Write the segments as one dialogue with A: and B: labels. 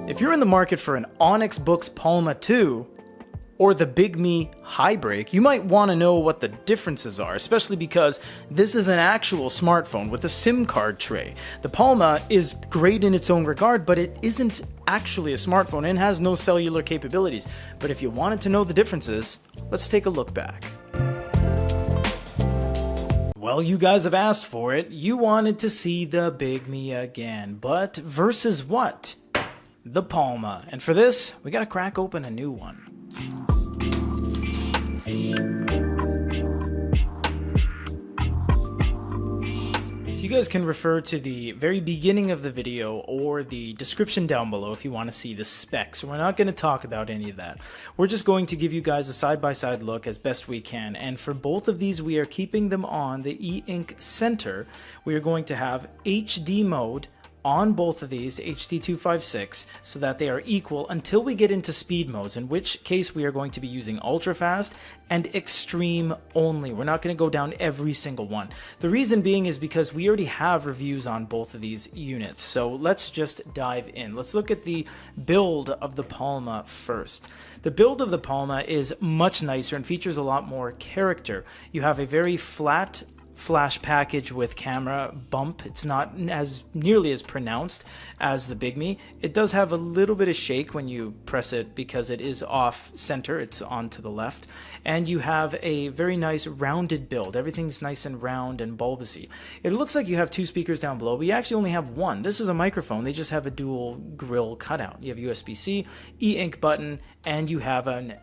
A: If you're in the market for an Onyx Boox Palma 2 or the Bigme HiBreak, you might want to know what the differences are, especially because this is an actual smartphone with a SIM card tray. The Palma is great in its own regard, but it isn't actually a smartphone and has no cellular capabilities. But if you wanted to know the differences, let's take a look back. Well, you guys have asked for it. You wanted to see the Bigme again, but versus what? The Palma. And for this, we gotta crack open a new one. You guys can refer to the very beginning of the video or the description down below if you want to see the specs. We're not going to talk about any of that. We're just going to give you guys a side-by-side look as best we can. And for both of these, we are keeping them on the eink center. We are going to have HD mode on both of these, HD 256, so that they are equal until we get into speed modes, in which case we are going to be using ultra fast and extreme only. We're not going to go down every single one. The reason being is because we already have reviews on both of these units. So let's just dive in. Let's look at the build of the Palma first. The build of the Palma is much nicer and features a lot more character. You have a very flat flash package with camera bump. It's not as nearly as pronounced as the Bigme. It does have a little bit of shake when you press it because it is off center. It's on to the left. And you have a very nice rounded build. Everything's nice and round and bulbousy. It looks like you have two speakers down below, but you actually only have one. This is a microphone. They just have a dual grill cutout. You have USB-C, e-ink button, and you have an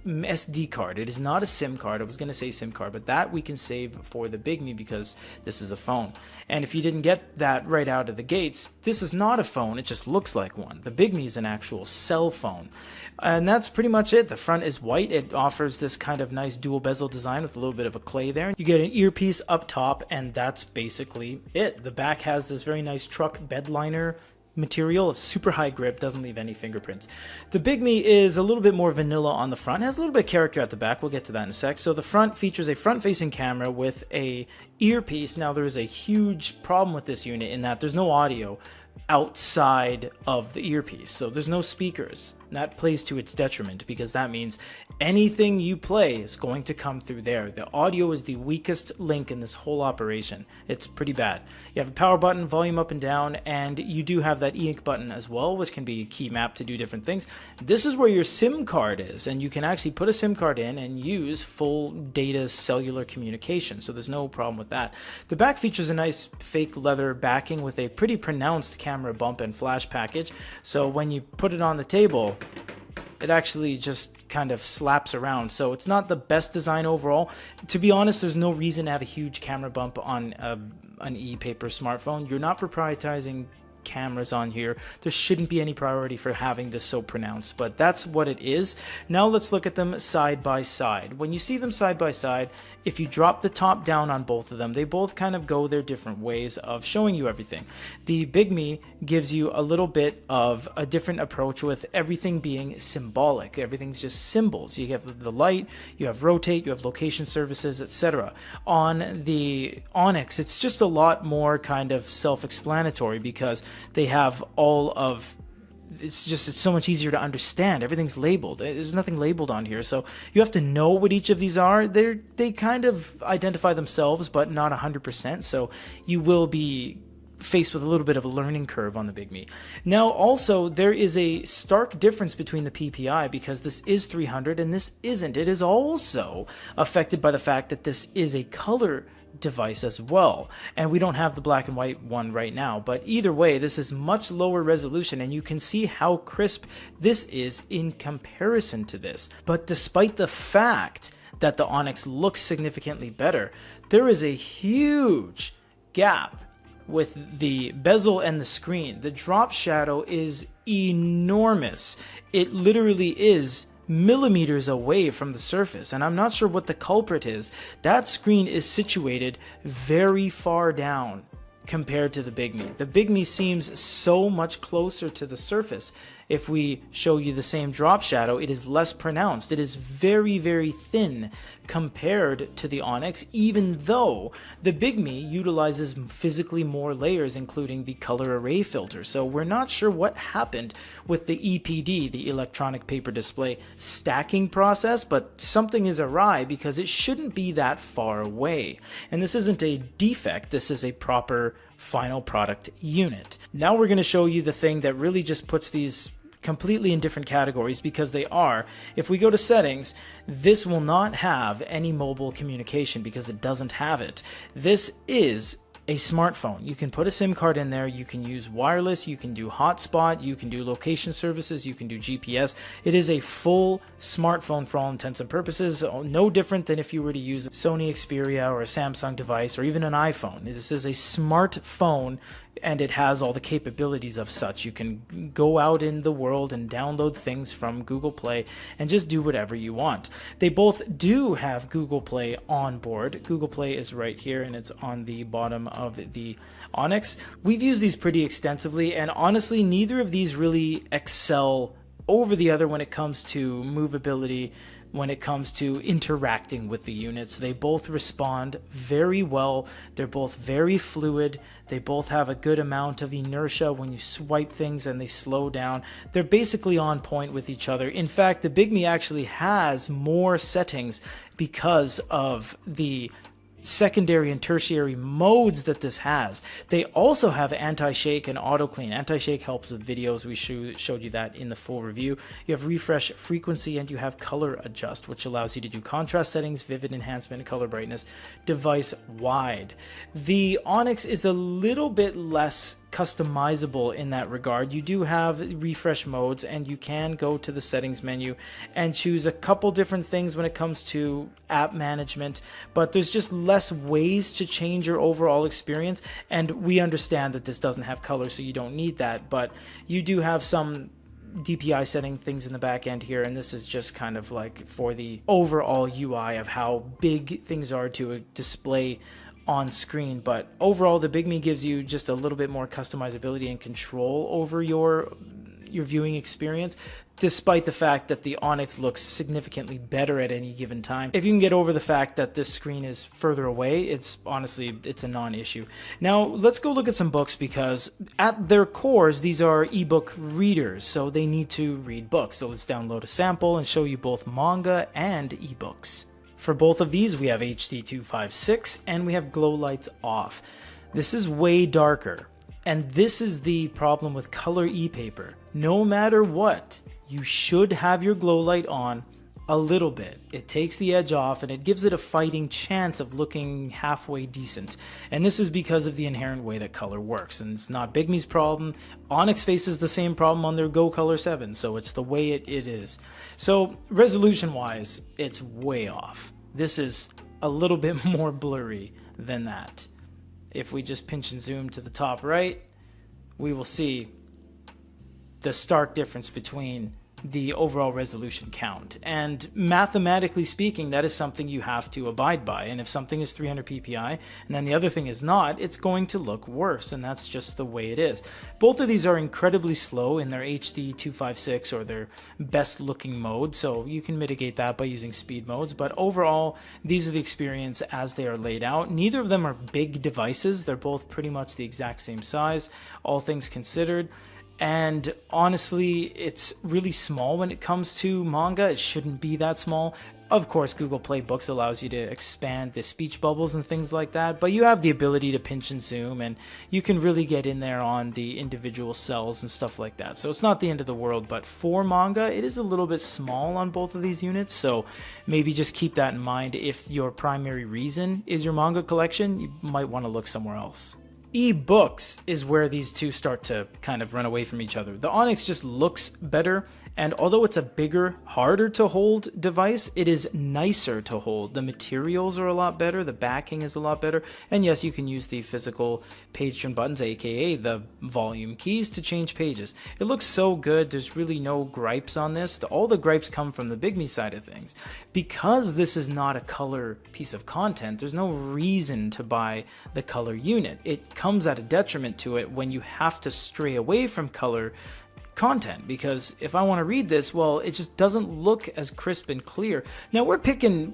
A: SD card. It is not a SIM card. I was going to say SIM card, but that we can save for the Bigme because this is a phone. And if you didn't get that right out of the gates, this is not a phone. It just looks like one. The Bigme is an actual cell phone. And that's pretty much it. The front is white. It offers this kind of nice dual bezel design with a little bit of a clay there. You get an earpiece up top, and that's basically it. The back has this very nice truck bed liner material. It's super high grip, doesn't leave any fingerprints. The Bigme is a little bit more vanilla on the front, has a little bit of character at the back. We'll get to that in a sec. So the front features a front-facing camera with a earpiece. Now there is a huge problem with this unit in that there's no audio outside of the earpiece, so there's no speakers. That plays to its detriment because that means anything you play is going to come through there. The audio is the weakest link in this whole operation. It's pretty bad. You have a power button, volume up and down, and you do have that e-ink button as well, which can be a key map to do different things. This is where your SIM card is, and you can actually put a SIM card in and use full data cellular communication, so there's no problem with that. The back features a nice fake leather backing with a pretty pronounced camera bump and flash package, so when you put it on the table, it actually just kind of slaps around. So it's not the best design overall. To be honest, there's no reason to have a huge camera bump on an e-paper smartphone. You're not proprietizing cameras on here. There shouldn't be any priority for having this so pronounced, but that's what it is. Now let's look at them side by side. When you see them side by side, if you drop the top down on both of them, they both kind of go their different ways of showing you everything. The Bigme gives you a little bit of a different approach with everything being symbolic. Everything's just symbols. You have the light, you have rotate, you have location services, etc. On the Onyx, it's just a lot more kind of self-explanatory because they have all of, it's so much easier to understand. Everything's labeled. There's nothing labeled on here, so you have to know what each of these are. They kind of identify themselves, but not 100%, so you will be faced with a little bit of a learning curve on the Bigme. Now also, there is a stark difference between the PPI because this is 300 and this isn't. It is also affected by the fact that this is a color device as well, and we don't have the black and white one right now, but either way, this is much lower resolution, and you can see how crisp this is in comparison to this. But despite the fact that the Onyx looks significantly better, there is a huge gap with the bezel and the screen. The drop shadow is enormous. It literally is millimeters away from the surface, and I'm not sure what the culprit is. That screen is situated very far down compared to the Bigme. The Bigme seems so much closer to the surface, if we show you the same drop shadow, it is less pronounced. It is very, very thin compared to the Onyx, even though the Bigme utilizes physically more layers, including the color array filter. So we're not sure what happened with the EPD, the electronic paper display stacking process, but something is awry because it shouldn't be that far away. And this isn't a defect, this is a proper final product unit. Now we're going to show you the thing that really just puts these completely in different categories, because they are. If we go to settings, this will not have any mobile communication because it doesn't have it. This is a smartphone. You can put a SIM card in there, you can use wireless, you can do hotspot, you can do location services, you can do GPS. It is a full smartphone for all intents and purposes, no different than if you were to use a Sony Xperia or a Samsung device or even an iPhone. This is a smartphone, and it has all the capabilities of such. You can go out in the world and download things from Google Play and just do whatever you want. They both do have Google Play on board. Google Play is right here, and it's on the bottom of the Onyx. We've used these pretty extensively, and honestly, neither of these really excel over the other when it comes to movability, when it comes to interacting with the units. They both respond very well. They're both very fluid. They both have a good amount of inertia when you swipe things and they slow down. They're basically on point with each other. In fact, the Bigme actually has more settings because of the secondary and tertiary modes that this has. They also have anti-shake and auto clean. Anti-shake helps with videos. We showed you that in the full review. You have refresh frequency, and you have color adjust, which allows you to do contrast settings, vivid enhancement, and color brightness device wide. The Onyx is a little bit less customizable in that regard. You do have refresh modes, and you can go to the settings menu and choose a couple different things when it comes to app management, but there's just less ways to change your overall experience. And we understand that this doesn't have color, so you don't need that, but you do have some DPI setting things in the back end here, and this is just kind of like for the overall UI of how big things are to display on screen. But overall, the Bigme gives you just a little bit more customizability and control over your viewing experience, despite the fact that the Onyx looks significantly better at any given time. If you can get over the fact that this screen is further away, it's honestly, it's a non-issue. Now let's go look at some books, because at their cores, these are ebook readers, so they need to read books. So let's download a sample and show you both manga and ebooks. For both of these, we have HD 256 and we have glow lights off. This is way darker, and this is the problem with color e-paper. No matter what, you should have your glow light on a little bit. It takes the edge off and it gives it a fighting chance of looking halfway decent. And this is because of the inherent way that color works. And it's not Bigme's problem. Onyx faces the same problem on their Go Color 7, so it's the way it is. So resolution wise, it's way off. This is a little bit more blurry than that. If we just pinch and zoom to the top right, we will see the stark difference between the overall resolution count. And mathematically speaking, that is something you have to abide by. And if something is 300 ppi and then the other thing is not, it's going to look worse, and that's just the way it is. Both of these are incredibly slow in their HD 256 or their best looking mode, so you can mitigate that by using speed modes. But overall, these are the experience as they are laid out. Neither of them are big devices. They're both pretty much the exact same size, all things considered. And honestly, it's really small when it comes to manga. It shouldn't be that small. Of course, Google Play Books allows you to expand the speech bubbles and things like that, but you have the ability to pinch and zoom, and you can really get in there on the individual cells and stuff like that. So it's not the end of the world, but for manga, it is a little bit small on both of these units, so maybe just keep that in mind. If your primary reason is your manga collection, you might want to look somewhere else. Ebooks is where these two start to kind of run away from each other. The Onyx just looks better, and although it's a bigger, harder to hold device, it is nicer to hold. The materials are a lot better, the backing is a lot better, and yes, you can use the physical page turn buttons, aka the volume keys, to change pages. It looks so good. There's really no gripes on this. All the gripes come from the Bigme side of things. Because this is not a color piece of content, there's no reason to buy the color unit. It comes at a detriment to it when you have to stray away from color content, because if I want to read this, well, it just doesn't look as crisp and clear. Now we're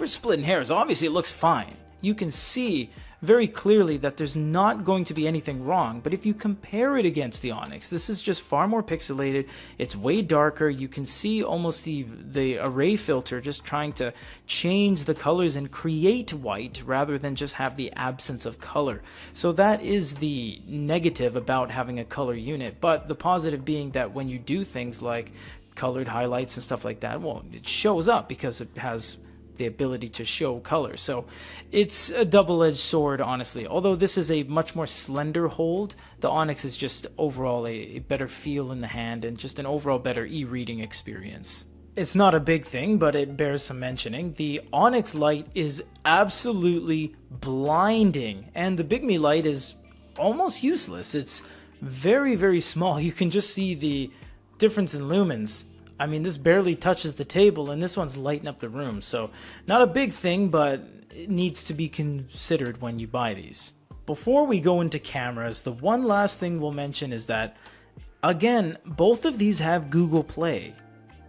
A: splitting hairs. Obviously it looks fine. You can see very clearly that there's not going to be anything wrong, but if you compare it against the Onyx, this is just far more pixelated. It's way darker. You can see almost the array filter just trying to change the colors and create white rather than just have the absence of color. So that is the negative about having a color unit, but the positive being that when you do things like colored highlights and stuff like that, well, it shows up because it has the ability to show color. So it's a double-edged sword, honestly. Although this is a much more slender hold, the Onyx is just overall a better feel in the hand and just an overall better e-reading experience. It's not a big thing, but it bears some mentioning. The Onyx light is absolutely blinding, and the Bigme light is almost useless. It's very, very small. You can just see the difference in lumens. I mean, this barely touches the table, and this one's lighting up the room. So not a big thing, but it needs to be considered when you buy these. Before we go into cameras, the one last thing we'll mention is that, again, both of these have Google Play.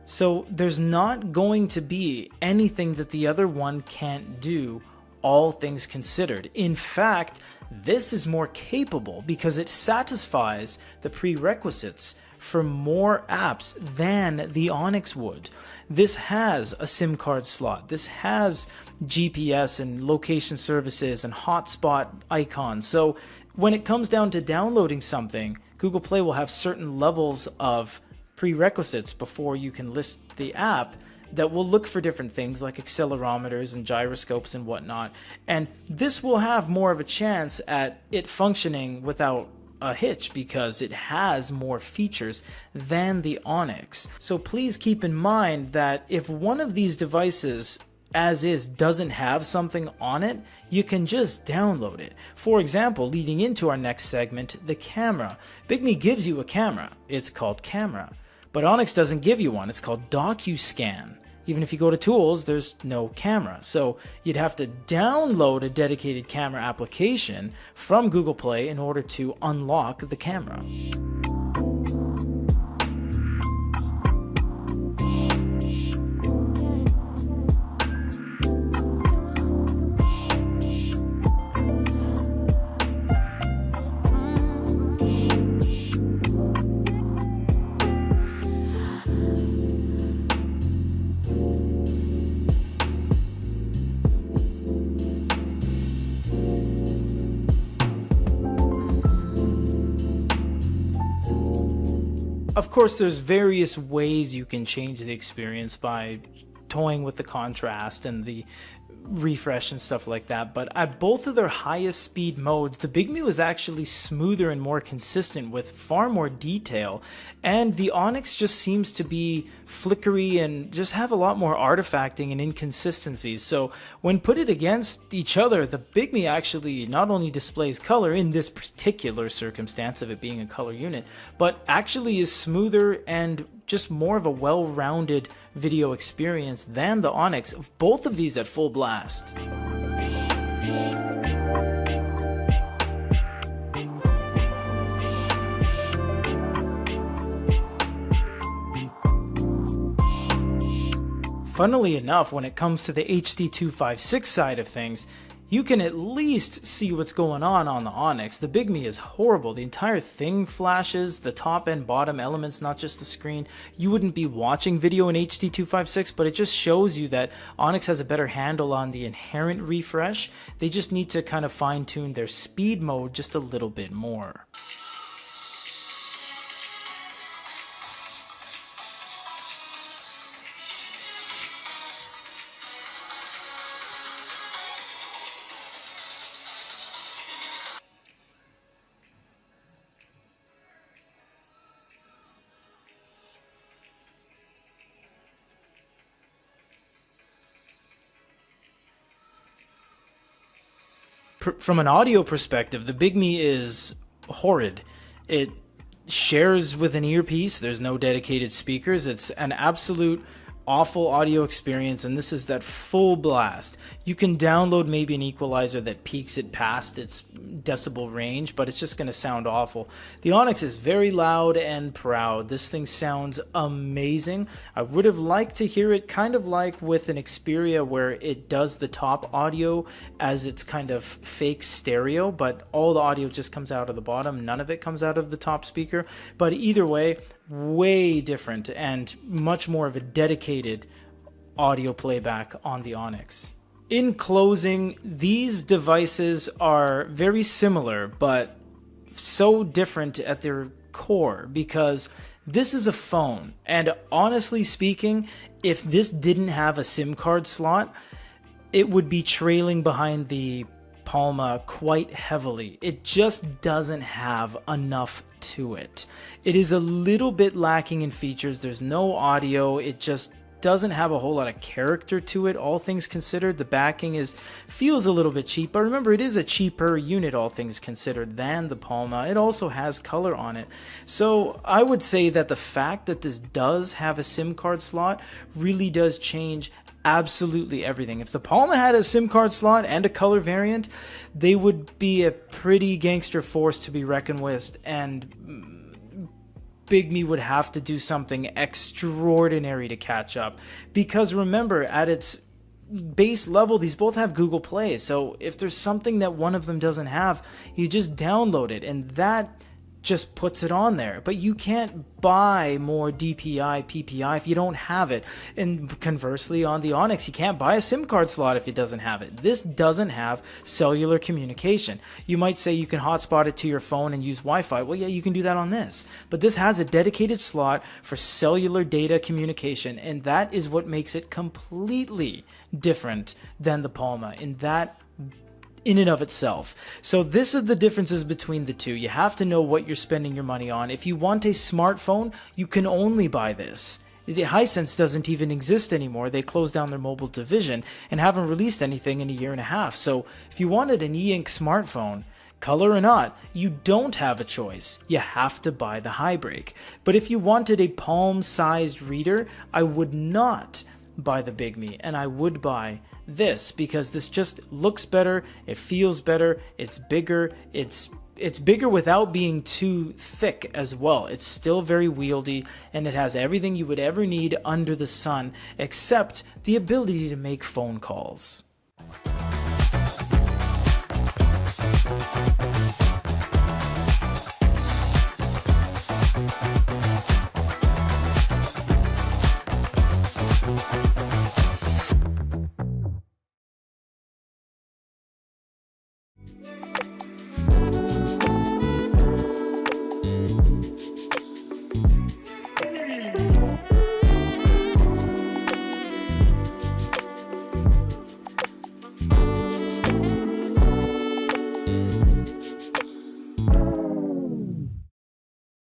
A: So there's not going to be anything that the other one can't do, all things considered. In fact, this is more capable because it satisfies the prerequisites for more apps than the Onyx would. This has a SIM card slot. This has GPS and location services and hotspot icons. So when it comes down to downloading something, Google Play will have certain levels of prerequisites before you can list the app that will look for different things like accelerometers and gyroscopes and whatnot. And this will have more of a chance at it functioning without a hitch because it has more features than the Onyx. So please keep in mind that if one of these devices as is doesn't have something on it, you can just download it. For example, leading into our next segment, the camera. Bigme gives you a camera. It's called Camera. But Onyx doesn't give you one. It's called DocuScan. Even if you go to tools, there's no camera. So you'd have to download a dedicated camera application from Google Play in order to unlock the camera. Of course, there's various ways you can change the experience by toying with the contrast and the refresh and stuff like that, but at both of their highest speed modes, the Bigme was actually smoother and more consistent with far more detail, and the Onyx just seems to be flickery and just have a lot more artifacting and inconsistencies. So when put it against each other, the Bigme actually not only displays color in this particular circumstance of it being a color unit, but actually is smoother and just more of a well-rounded video experience than the Onyx, of both of these at full blast. Funnily enough, when it comes to the HD256 side of things, you can at least see what's going on the Onyx. The Bigme is horrible. The entire thing flashes, the top and bottom elements, not just the screen. You wouldn't be watching video in HD256, but it just shows you that Onyx has a better handle on the inherent refresh. They just need to kind of fine-tune their speed mode just a little bit more. From an audio perspective, the Bigme is horrid. It shares with an earpiece. There's no dedicated speakers. It's an absolute awful audio experience, and this is that full blast. You can download maybe an equalizer that peaks it past its decibel range, but it's just going to sound awful. The Onyx is very loud and proud. This thing sounds amazing. I would have liked to hear it kind of like with an Xperia, where it does the top audio as its kind of fake stereo, but all the audio just comes out of the bottom. None of it comes out of the top speaker. But either way, way different and much more of a dedicated audio playback on the Onyx. In closing, these devices are very similar, but so different at their core, because this is a phone, and honestly speaking, if this didn't have a SIM card slot, it would be trailing behind the Palma quite heavily. It just doesn't have enough to it. It is a little bit lacking in features. There's no audio. It just doesn't have a whole lot of character to it, all things considered. The backing feels a little bit cheap, but remember, it is a cheaper unit, all things considered, than the Palma. It also has color on it. So I would say that the fact that this does have a SIM card slot really does change absolutely everything. If the Palma had a SIM card slot and a color variant, they would be a pretty gangster force to be reckoned with, and Bigme would have to do something extraordinary to catch up. Because remember, at its base level, these both have Google Play, so if there's something that one of them doesn't have, you just download it, and that just puts it on there. But you can't buy more DPI, PPI if you don't have it. And conversely, on the Onyx, you can't buy a SIM card slot if it doesn't have it. This doesn't have cellular communication. You might say you can hotspot it to your phone and use Wi-Fi. Well, yeah, you can do that on this. But this has a dedicated slot for cellular data communication, and that is what makes it completely different than the Palma in and of itself. So this is the differences between the two. You have to know what you're spending your money on. If you want a smartphone, you can only buy this. The Hisense doesn't even exist anymore. They closed down their mobile division and haven't released anything in a year and a half. So if you wanted an eink smartphone, color or not, you don't have a choice. You have to buy the HiBreak. But if you wanted a palm-sized reader, I would not buy the Bigme, and I would buy this, because this just looks better, it feels better, it's bigger, it's bigger without being too thick as well. It's still very wieldy, and it has everything you would ever need under the sun, except the ability to make phone calls.